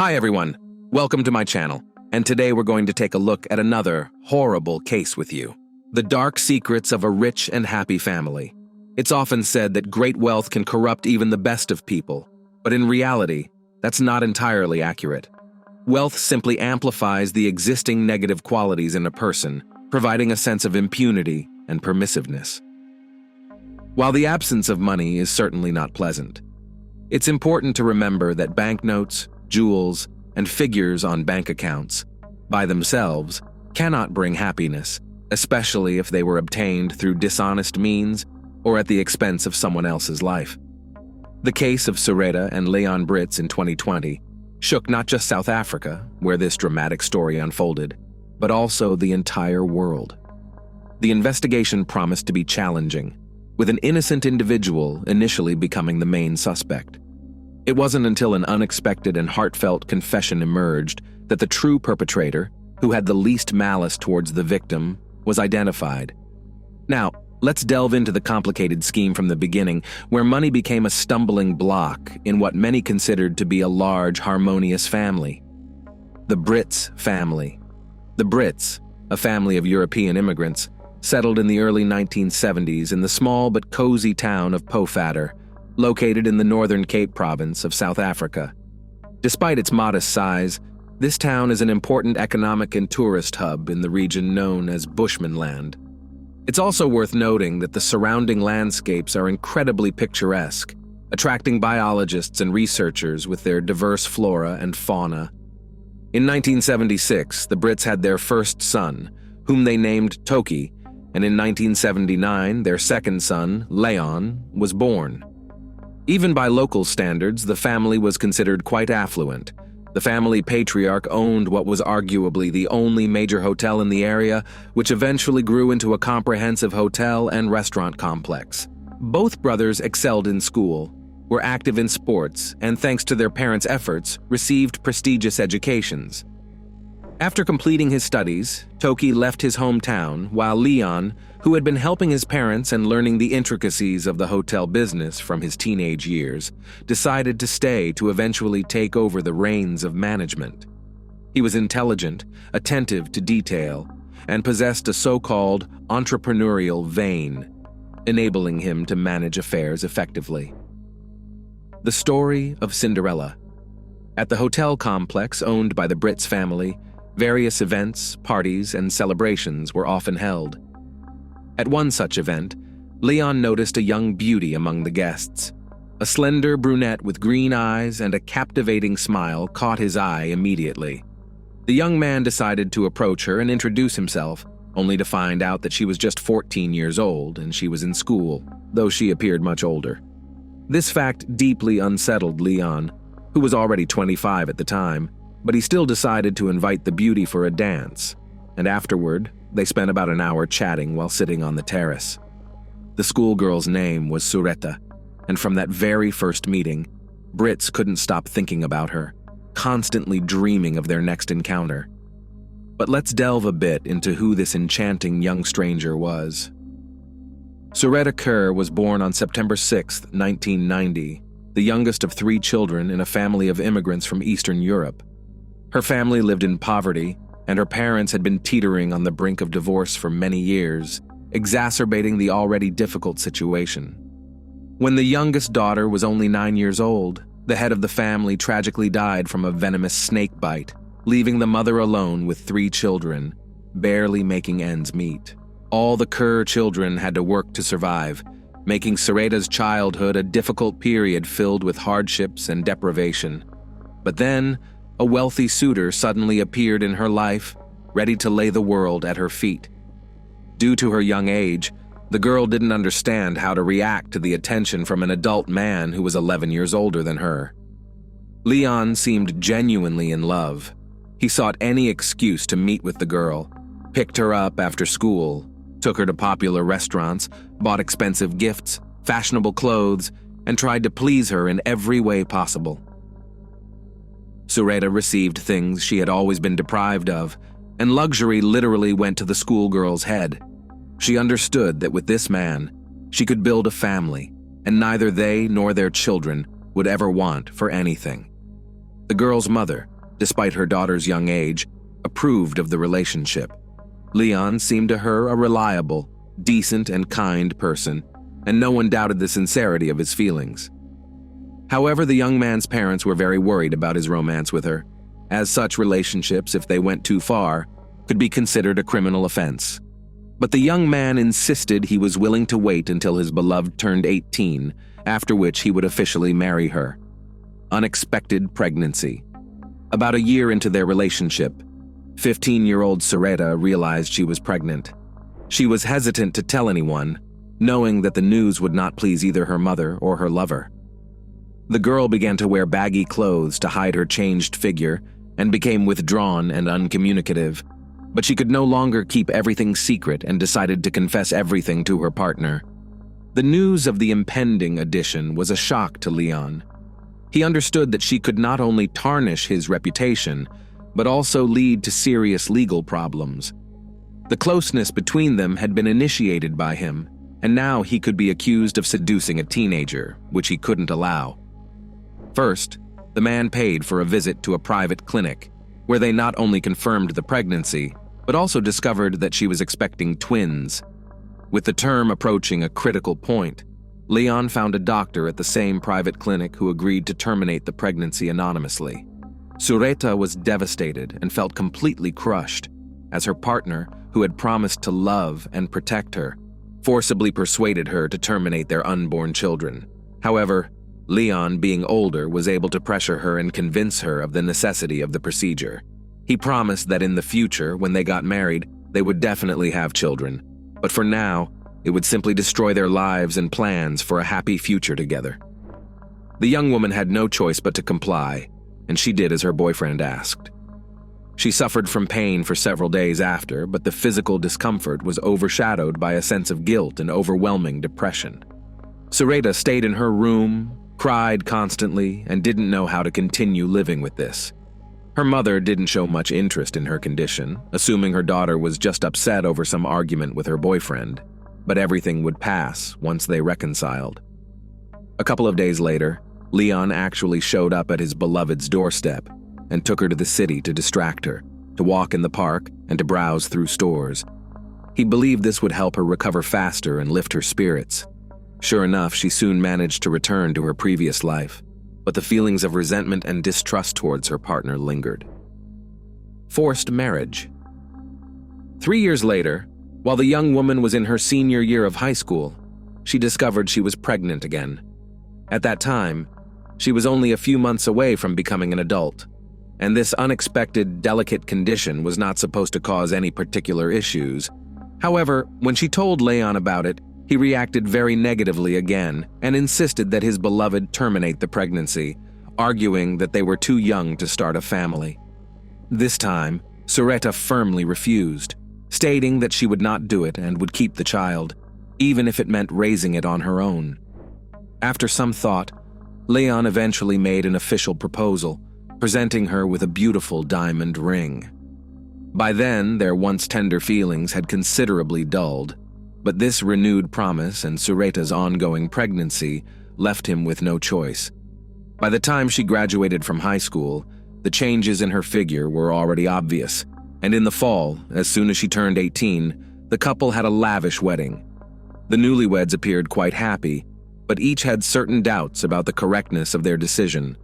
Hi everyone, welcome to my channel, and today we're going to take a look at another horrible case with you. The dark secrets of a rich and happy family. It's often said that great wealth can corrupt even the best of people, but in reality, that's not entirely accurate. Wealth simply amplifies the existing negative qualities in a person, providing a sense of impunity and permissiveness. While the absence of money is certainly not pleasant, it's important to remember that banknotes, jewels, and figures on bank accounts, by themselves, cannot bring happiness, especially if they were obtained through dishonest means or at the expense of someone else's life. The case of Sarita and Leon Brits in 2020 shook not just South Africa, where this dramatic story unfolded, but also the entire world. The investigation promised to be challenging, with an innocent individual initially becoming the main suspect. It wasn't until an unexpected and heartfelt confession emerged that the true perpetrator, who had the least malice towards the victim, was identified. Now, let's delve into the complicated scheme from the beginning, where money became a stumbling block in what many considered to be a large, harmonious family. The Brits family. The Brits, a family of European immigrants, settled in the early 1970s in the small but cozy town of Prohibited, located in the Northern Cape province of South Africa. Despite its modest size, this town is an important economic and tourist hub in the region known as Bushmanland. It's also worth noting that the surrounding landscapes are incredibly picturesque, attracting biologists and researchers with their diverse flora and fauna. In 1976, the Brits had their first son, whom they named Toki, and in 1979, their second son, Leon, was born. Even by local standards, the family was considered quite affluent. The family patriarch owned what was arguably the only major hotel in the area, which eventually grew into a comprehensive hotel and restaurant complex. Both brothers excelled in school, were active in sports, and thanks to their parents' efforts, received prestigious educations. After completing his studies, Toki left his hometown, while Leon, who had been helping his parents and learning the intricacies of the hotel business from his teenage years, decided to stay to eventually take over the reins of management. He was intelligent, attentive to detail, and possessed a so-called entrepreneurial vein, enabling him to manage affairs effectively. The story of Cinderella. At the hotel complex owned by the Brits family, various events, parties, and celebrations were often held. At one such event, Leon noticed a young beauty among the guests. A slender brunette with green eyes and a captivating smile caught his eye immediately. The young man decided to approach her and introduce himself, only to find out that she was just 14 years old and she was in school, though she appeared much older. This fact deeply unsettled Leon, who was already 25 at the time, but he still decided to invite the beauty for a dance, and afterward, they spent about an hour chatting while sitting on the terrace. The schoolgirl's name was Sarita, and from that very first meeting, Brits couldn't stop thinking about her, constantly dreaming of their next encounter. But let's delve a bit into who this enchanting young stranger was. Sarita Kerr was born on September 6, 1990, the youngest of 3 children in a family of immigrants from Eastern Europe. Her family lived in poverty, and her parents had been teetering on the brink of divorce for many years, exacerbating the already difficult situation. When the youngest daughter was only 9 years old, the head of the family tragically died from a venomous snake bite, leaving the mother alone with 3 children, barely making ends meet. All the Kerr children had to work to survive, making Sarita's childhood a difficult period filled with hardships and deprivation. But then, a wealthy suitor suddenly appeared in her life, ready to lay the world at her feet. Due to her young age, the girl didn't understand how to react to the attention from an adult man who was 11 years older than her. Leon seemed genuinely in love. He sought any excuse to meet with the girl, picked her up after school, took her to popular restaurants, bought expensive gifts, fashionable clothes, and tried to please her in every way possible. Sarita received things she had always been deprived of, and luxury literally went to the schoolgirl's head. She understood that with this man, she could build a family, and neither they nor their children would ever want for anything. The girl's mother, despite her daughter's young age, approved of the relationship. Leon seemed to her a reliable, decent, and kind person, and no one doubted the sincerity of his feelings. However, the young man's parents were very worried about his romance with her, as such relationships, if they went too far, could be considered a criminal offense. But the young man insisted he was willing to wait until his beloved turned 18, after which he would officially marry her. Unexpected pregnancy. About a year into their relationship, 15-year-old Sareta realized she was pregnant. She was hesitant to tell anyone, knowing that the news would not please either her mother or her lover. The girl began to wear baggy clothes to hide her changed figure and became withdrawn and uncommunicative, but she could no longer keep everything secret and decided to confess everything to her partner. The news of the impending addition was a shock to Leon. He understood that she could not only tarnish his reputation, but also lead to serious legal problems. The closeness between them had been initiated by him, and now he could be accused of seducing a teenager, which he couldn't allow. First, the man paid for a visit to a private clinic, where they not only confirmed the pregnancy, but also discovered that she was expecting twins. With the term approaching a critical point, Leon found a doctor at the same private clinic who agreed to terminate the pregnancy anonymously. Sareta was devastated and felt completely crushed, as her partner, who had promised to love and protect her, forcibly persuaded her to terminate their unborn children. However, Leon, being older, was able to pressure her and convince her of the necessity of the procedure. He promised that in the future, when they got married, they would definitely have children, but for now, it would simply destroy their lives and plans for a happy future together. The young woman had no choice but to comply, and she did as her boyfriend asked. She suffered from pain for several days after, but the physical discomfort was overshadowed by a sense of guilt and overwhelming depression. Sareta stayed in her room, cried constantly, and didn't know how to continue living with this. Her mother didn't show much interest in her condition, assuming her daughter was just upset over some argument with her boyfriend, but everything would pass once they reconciled. A couple of days later, Leon actually showed up at his beloved's doorstep and took her to the city to distract her, to walk in the park, and to browse through stores. He believed this would help her recover faster and lift her spirits. Sure enough, she soon managed to return to her previous life, but the feelings of resentment and distrust towards her partner lingered. Forced marriage. 3 years later, while the young woman was in her senior year of high school, she discovered she was pregnant again. At that time, she was only a few months away from becoming an adult, and this unexpected, delicate condition was not supposed to cause any particular issues. However, when she told Leon about it, he reacted very negatively again and insisted that his beloved terminate the pregnancy, arguing that they were too young to start a family. This time, Sareta firmly refused, stating that she would not do it and would keep the child, even if it meant raising it on her own. After some thought, Leon eventually made an official proposal, presenting her with a beautiful diamond ring. By then, their once tender feelings had considerably dulled, but this renewed promise and Sareta's ongoing pregnancy left him with no choice. By the time she graduated from high school, the changes in her figure were already obvious, and in the fall, as soon as she turned 18, the couple had a lavish wedding. The newlyweds appeared quite happy, but each had certain doubts about the correctness of their decision.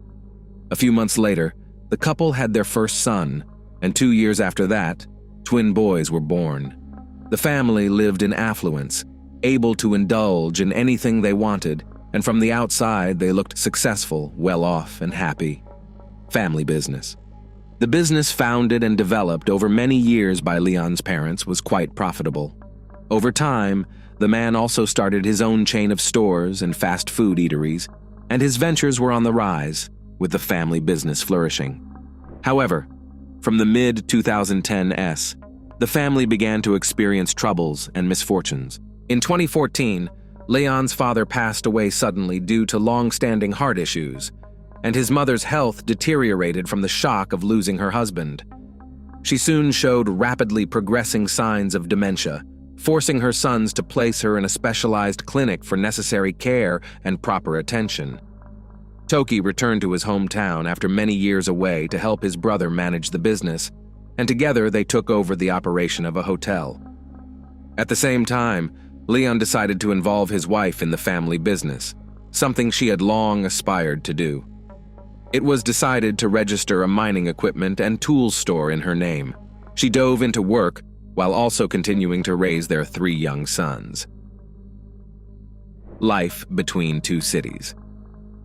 A few months later, the couple had their first son, and 2 years after that, twin boys were born. The family lived in affluence, able to indulge in anything they wanted, and from the outside they looked successful, well-off, and happy. Family business. The business founded and developed over many years by Leon's parents was quite profitable. Over time, the man also started his own chain of stores and fast food eateries, and his ventures were on the rise, with the family business flourishing. However, from the mid-2010s, the family began to experience troubles and misfortunes. In 2014, Leon's father passed away suddenly due to long-standing heart issues, and his mother's health deteriorated from the shock of losing her husband. She soon showed rapidly progressing signs of dementia, forcing her sons to place her in a specialized clinic for necessary care and proper attention. Toki returned to his hometown after many years away to help his brother manage the business, and together they took over the operation of a hotel. At the same time, Leon decided to involve his wife in the family business, something she had long aspired to do. It was decided to register a mining equipment and tools store in her name. She dove into work while also continuing to raise their 3 young sons. Life between 2 cities.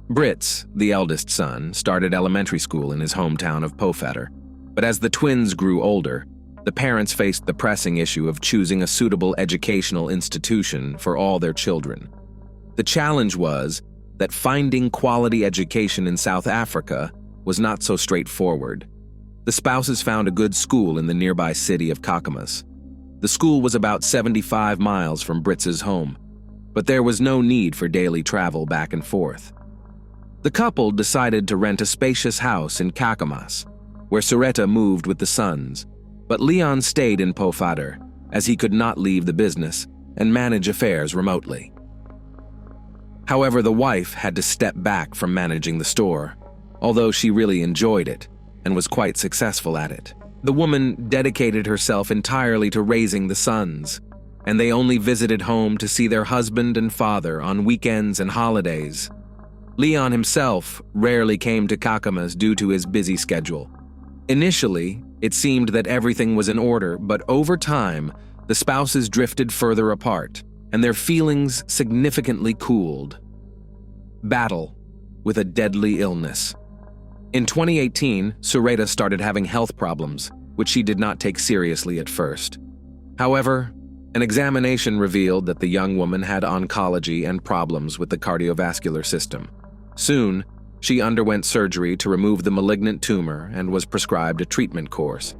Brits, the eldest son, started elementary school in his hometown of Pofadder, but as the twins grew older, the parents faced the pressing issue of choosing a suitable educational institution for all their children. The challenge was that finding quality education in South Africa was not so straightforward. The spouses found a good school in the nearby city of Kakamas. The school was about 75 miles from Brits's home, but there was no need for daily travel back and forth. The couple decided to rent a spacious house in Kakamas, where Sureta moved with the sons, but Leon stayed in Pofadder as he could not leave the business and manage affairs remotely. However, the wife had to step back from managing the store, although she really enjoyed it and was quite successful at it. The woman dedicated herself entirely to raising the sons, and they only visited home to see their husband and father on weekends and holidays. Leon himself rarely came to Kakamas due to his busy schedule. Initially, it seemed that everything was in order, but over time, the spouses drifted further apart, and their feelings significantly cooled. Battle with a deadly illness. In 2018, Sureta started having health problems, which she did not take seriously at first. However, an examination revealed that the young woman had oncology and problems with the cardiovascular system. Soon, she underwent surgery to remove the malignant tumor and was prescribed a treatment course.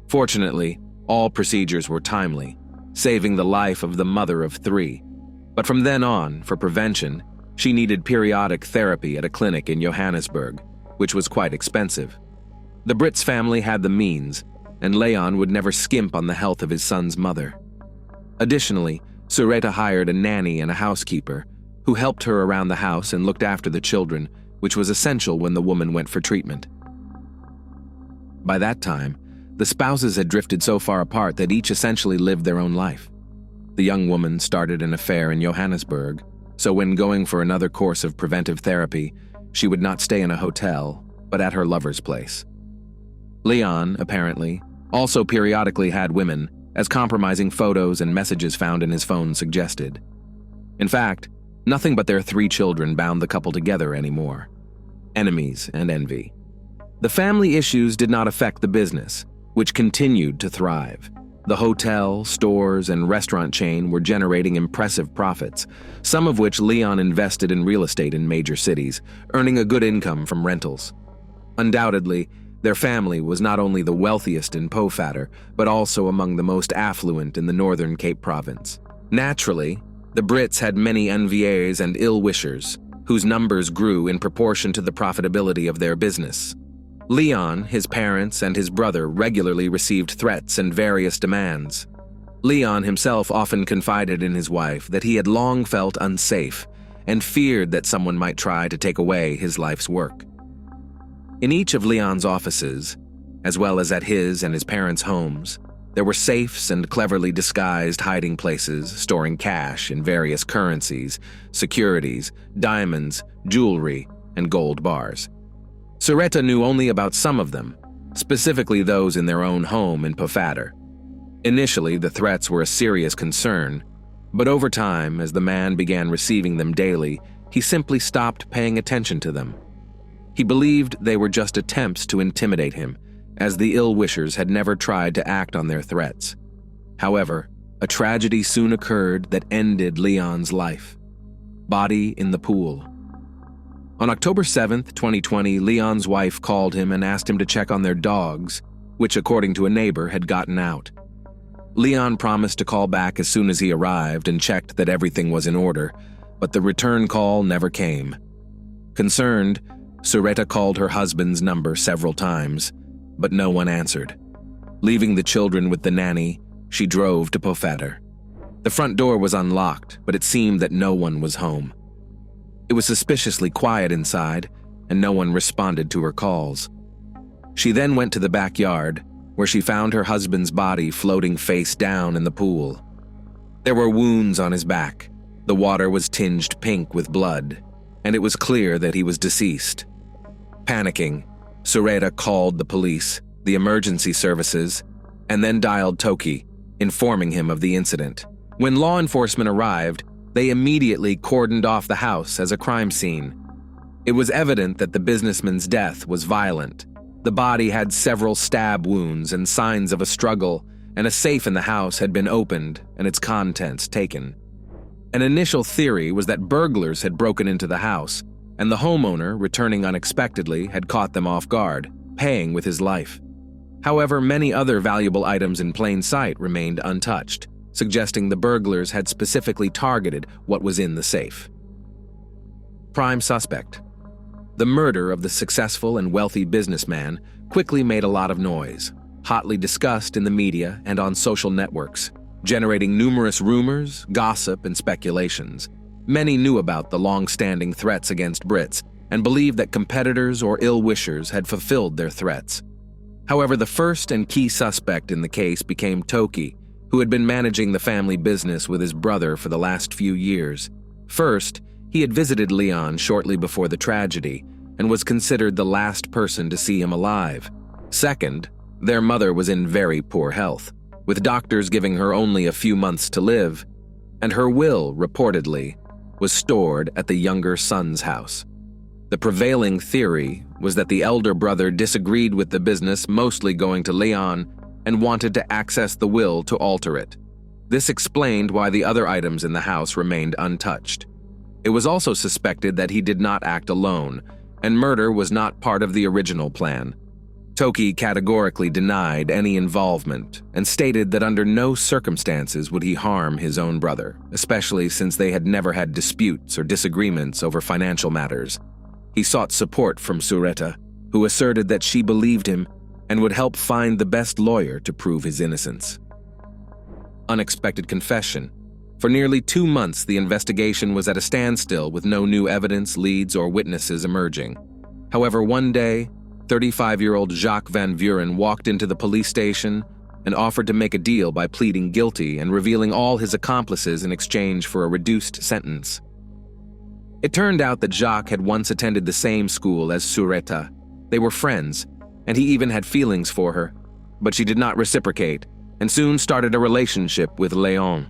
Fortunately, all procedures were timely, saving the life of the mother of 3. But from then on, for prevention, she needed periodic therapy at a clinic in Johannesburg, which was quite expensive. The Brits family had the means, and Leon would never skimp on the health of his son's mother. Additionally, Sureta hired a nanny and a housekeeper, who helped her around the house and looked after the children, which was essential when the woman went for treatment. By that time, the spouses had drifted so far apart that each essentially lived their own life. The young woman started an affair in Johannesburg, so when going for another course of preventive therapy, she would not stay in a hotel, but at her lover's place. Leon, apparently, also periodically had women, as compromising photos and messages found in his phone suggested. In fact, nothing but their 3 children bound the couple together anymore. Enemies and envy. The family issues did not affect the business, which continued to thrive. The hotel, stores, and restaurant chain were generating impressive profits, some of which Leon invested in real estate in major cities, earning a good income from rentals. Undoubtedly, their family was not only the wealthiest in Pofadder, but also among the most affluent in the northern Cape Province. Naturally, the Brits had many enviers and ill-wishers, whose numbers grew in proportion to the profitability of their business. Leon, his parents, and his brother regularly received threats and various demands. Leon himself often confided in his wife that he had long felt unsafe and feared that someone might try to take away his life's work. In each of Leon's offices, as well as at his and his parents' homes, there were safes and cleverly disguised hiding places storing cash in various currencies, securities, diamonds, jewelry, and gold bars. Sureta knew only about some of them, specifically those in their own home in Pofadder. Initially, the threats were a serious concern, but over time, as the man began receiving them daily, he simply stopped paying attention to them. He believed they were just attempts to intimidate him, as the ill-wishers had never tried to act on their threats. However, a tragedy soon occurred that ended Leon's life. Body in the pool. On October 7, 2020, Leon's wife called him and asked him to check on their dogs, which, according to a neighbor, had gotten out. Leon promised to call back as soon as he arrived and checked that everything was in order, but the return call never came. Concerned, Sureta called her husband's number several times, but no one answered. Leaving the children with the nanny, she drove to Pofadder. The front door was unlocked, but it seemed that no one was home. It was suspiciously quiet inside, and no one responded to her calls. She then went to the backyard, where she found her husband's body floating face down in the pool. There were wounds on his back. The water was tinged pink with blood, and it was clear that he was deceased. Panicking, Sureta called the police, the emergency services, and then dialed Toki, informing him of the incident. When law enforcement arrived, they immediately cordoned off the house as a crime scene. It was evident that the businessman's death was violent. The body had several stab wounds and signs of a struggle, and a safe in the house had been opened and its contents taken. An initial theory was that burglars had broken into the house, and the homeowner, returning unexpectedly, had caught them off guard, paying with his life. However, many other valuable items in plain sight remained untouched, suggesting the burglars had specifically targeted what was in the safe. Prime suspect. The murder of the successful and wealthy businessman quickly made a lot of noise, hotly discussed in the media and on social networks, generating numerous rumors, gossip, and speculations. Many knew about the long-standing threats against Brits and believed that competitors or ill-wishers had fulfilled their threats. However, the first and key suspect in the case became Toki, who had been managing the family business with his brother for the last few years. First, he had visited Leon shortly before the tragedy and was considered the last person to see him alive. Second, their mother was in very poor health, with doctors giving her only a few months to live, and her will, reportedly, was stored at the younger son's house. The prevailing theory was that the elder brother disagreed with the business mostly going to Leon and wanted to access the will to alter it. This explained why the other items in the house remained untouched. It was also suspected that he did not act alone, and murder was not part of the original plan. Toki categorically denied any involvement and stated that under no circumstances would he harm his own brother, especially since they had never had disputes or disagreements over financial matters. He sought support from Sureta, who asserted that she believed him and would help find the best lawyer to prove his innocence. Unexpected confession. For nearly 2 months, the investigation was at a standstill with no new evidence, leads, or witnesses emerging. However, one day, 35-year-old Jacques Van Vuren walked into the police station and offered to make a deal by pleading guilty and revealing all his accomplices in exchange for a reduced sentence. It turned out that Jacques had once attended the same school as Sureta. They were friends, and he even had feelings for her, but she did not reciprocate and soon started a relationship with Léon.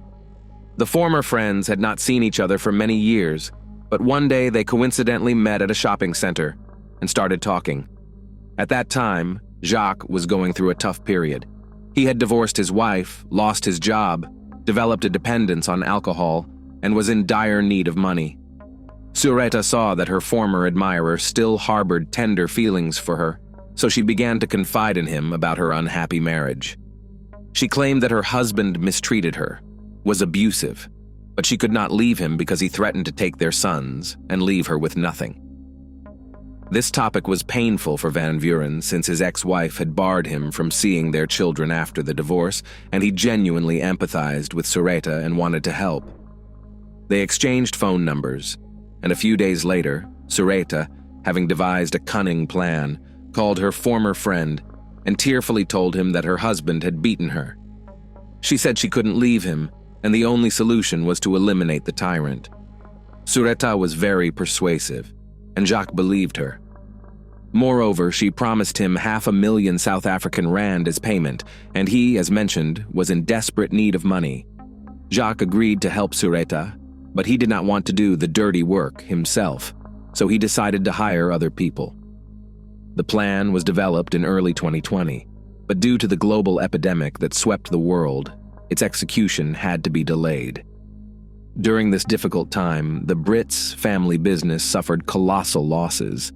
The former friends had not seen each other for many years, but one day they coincidentally met at a shopping center and started talking. At that time, Jacques was going through a tough period. He had divorced his wife, lost his job, developed a dependence on alcohol, and was in dire need of money. Sureta saw that her former admirer still harbored tender feelings for her, so she began to confide in him about her unhappy marriage. She claimed that her husband mistreated her, was abusive, but she could not leave him because he threatened to take their sons and leave her with nothing. This topic was painful for Van Vuren since his ex-wife had barred him from seeing their children after the divorce, and he genuinely empathized with Sureta and wanted to help. They exchanged phone numbers, and a few days later, Sureta, having devised a cunning plan, called her former friend and tearfully told him that her husband had beaten her. She said she couldn't leave him, and the only solution was to eliminate the tyrant. Sureta was very persuasive, and Jacques believed her. Moreover, she promised him 500,000 South African rand as payment, and he, as mentioned, was in desperate need of money. Jacques agreed to help Sureta, but he did not want to do the dirty work himself, so he decided to hire other people. The plan was developed in early 2020, but due to the global epidemic that swept the world, its execution had to be delayed. During this difficult time, the Brits' family business suffered colossal losses.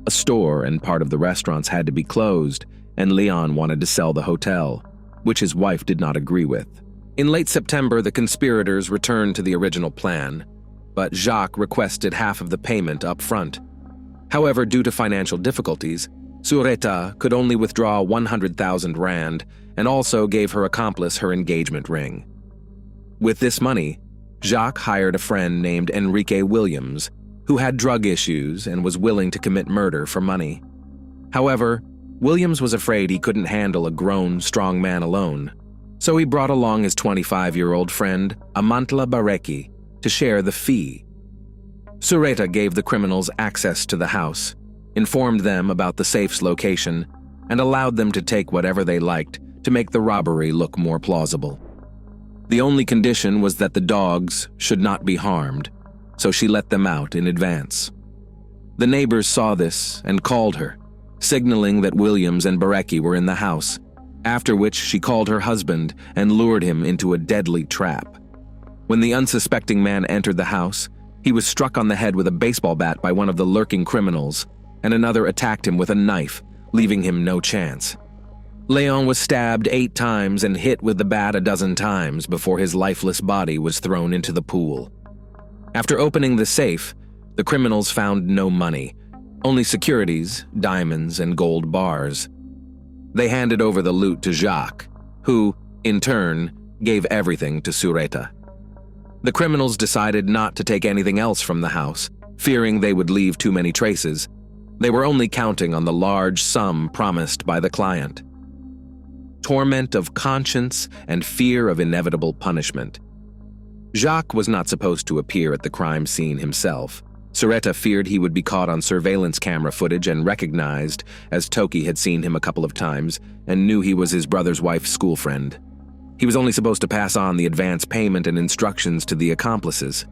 A store and part of the restaurants had to be closed, and Leon wanted to sell the hotel, which his wife did not agree with. In late September, the conspirators returned to the original plan, but Jacques requested half of the payment up front. However, due to financial difficulties, Sureta could only withdraw 100,000 rand and also gave her accomplice her engagement ring. With this money, Jacques hired a friend named Enrique Williams, who had drug issues and was willing to commit murder for money. However, Williams was afraid he couldn't handle a grown, strong man alone, so he brought along his 25-year-old friend, Amantla Bareki, to share the fee. Sureta gave the criminals access to the house, informed them about the safe's location, and allowed them to take whatever they liked to make the robbery look more plausible. The only condition was that the dogs should not be harmed, so she let them out in advance. The neighbors saw this and called her, signaling that Williams and Bareki were in the house, after which she called her husband and lured him into a deadly trap. When the unsuspecting man entered the house, he was struck on the head with a baseball bat by one of the lurking criminals, and another attacked him with a knife, leaving him no chance. Leon was stabbed 8 times and hit with the bat a dozen times before his lifeless body was thrown into the pool. After opening the safe, the criminals found no money, only securities, diamonds, and gold bars. They handed over the loot to Jacques, who, in turn, gave everything to Sureta. The criminals decided not to take anything else from the house, fearing they would leave too many traces. They were only counting on the large sum promised by the client. Torment of conscience and fear of inevitable punishment. Jacques was not supposed to appear at the crime scene himself. Sureta feared he would be caught on surveillance camera footage and recognized, as Toki had seen him a couple of times and knew he was his brother's wife's school friend. He was only supposed to pass on the advance payment and instructions to the accomplices.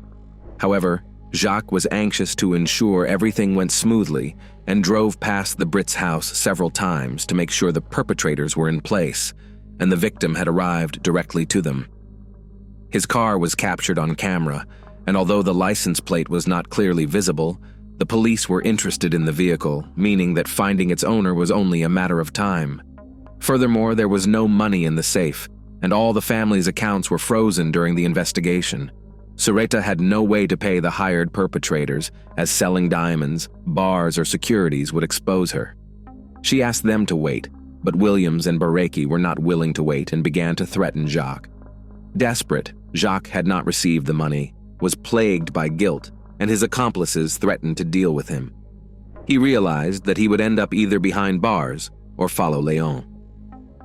However, Jacques was anxious to ensure everything went smoothly and drove past the Brits' house several times to make sure the perpetrators were in place and the victim had arrived directly to them. His car was captured on camera, and although the license plate was not clearly visible, the police were interested in the vehicle, meaning that finding its owner was only a matter of time. Furthermore, there was no money in the safe, and all the family's accounts were frozen during the investigation. Sureta had no way to pay the hired perpetrators, as selling diamonds, bars, or securities would expose her. She asked them to wait, but Williams and Bareki were not willing to wait and began to threaten Jacques. Desperate, Jacques had not received the money, was plagued by guilt, and his accomplices threatened to deal with him. He realized that he would end up either behind bars or follow Léon.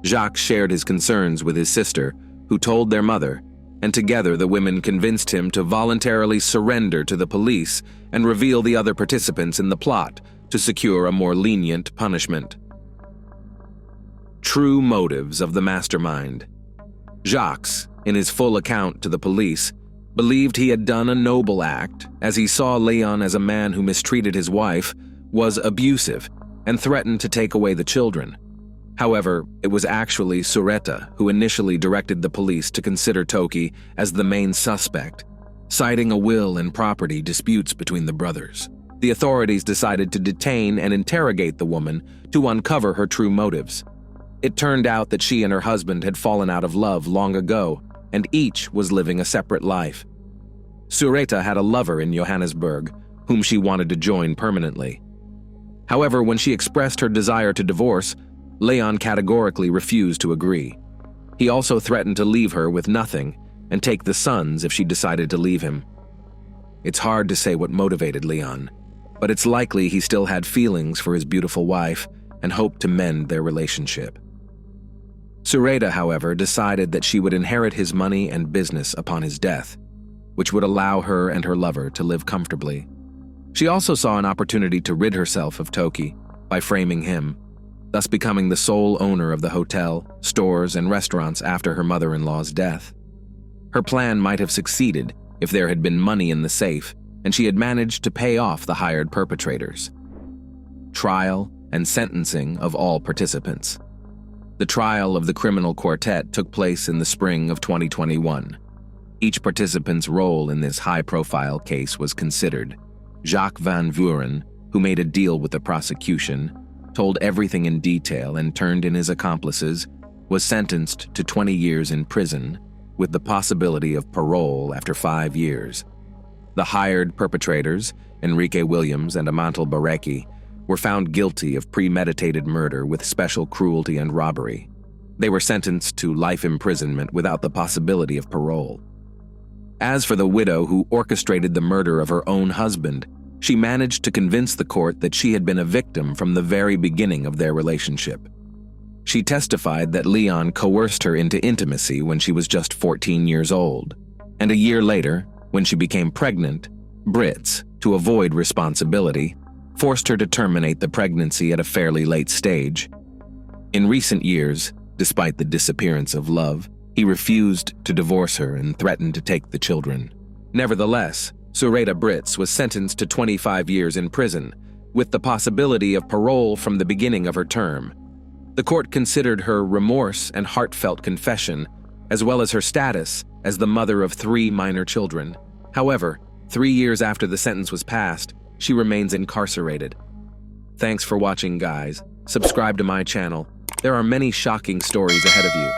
Jacques shared his concerns with his sister, who told their mother, and together the women convinced him to voluntarily surrender to the police and reveal the other participants in the plot to secure a more lenient punishment. True motives of the mastermind. Jacques, in his full account to the police, believed he had done a noble act, as he saw Leon as a man who mistreated his wife, was abusive, and threatened to take away the children. However, it was actually Sureta who initially directed the police to consider Toki as the main suspect, citing a will and property disputes between the brothers. The authorities decided to detain and interrogate the woman to uncover her true motives. It turned out that she and her husband had fallen out of love long ago, and each was living a separate life. Sureta had a lover in Johannesburg, whom she wanted to join permanently. However, when she expressed her desire to divorce, Leon categorically refused to agree. He also threatened to leave her with nothing and take the sons if she decided to leave him. It's hard to say what motivated Leon, but it's likely he still had feelings for his beautiful wife and hoped to mend their relationship. Sureta, however, decided that she would inherit his money and business upon his death, which would allow her and her lover to live comfortably. She also saw an opportunity to rid herself of Toki by framing him, thus becoming the sole owner of the hotel, stores, and restaurants after her mother-in-law's death. Her plan might have succeeded if there had been money in the safe and she had managed to pay off the hired perpetrators. Trial and sentencing of all participants. The trial of the criminal quartet took place in the spring of 2021. Each participant's role in this high-profile case was considered. Jacques Van Vuren, who made a deal with the prosecution, told everything in detail and turned in his accomplices, was sentenced to 20 years in prison, with the possibility of parole after 5 years. The hired perpetrators, Enrique Williams and Amantal Bareki, were found guilty of premeditated murder with special cruelty and robbery. They were sentenced to life imprisonment without the possibility of parole. As for the widow who orchestrated the murder of her own husband, She managed to convince the court that she had been a victim from the very beginning of their relationship. She testified that Leon coerced her into intimacy when she was just 14 years old, and a year later, when she became pregnant, Brits, to avoid responsibility, forced her to terminate the pregnancy at a fairly late stage. In recent years, despite the disappearance of love, he refused to divorce her and threatened to take the children. Nevertheless, Sureda Brits was sentenced to 25 years in prison, with the possibility of parole from the beginning of her term. The court considered her remorse and heartfelt confession, as well as her status as the mother of 3 minor children. However, 3 years after the sentence was passed, she remains incarcerated. Thanks for watching, guys. Subscribe to my channel. There are many shocking stories ahead of you.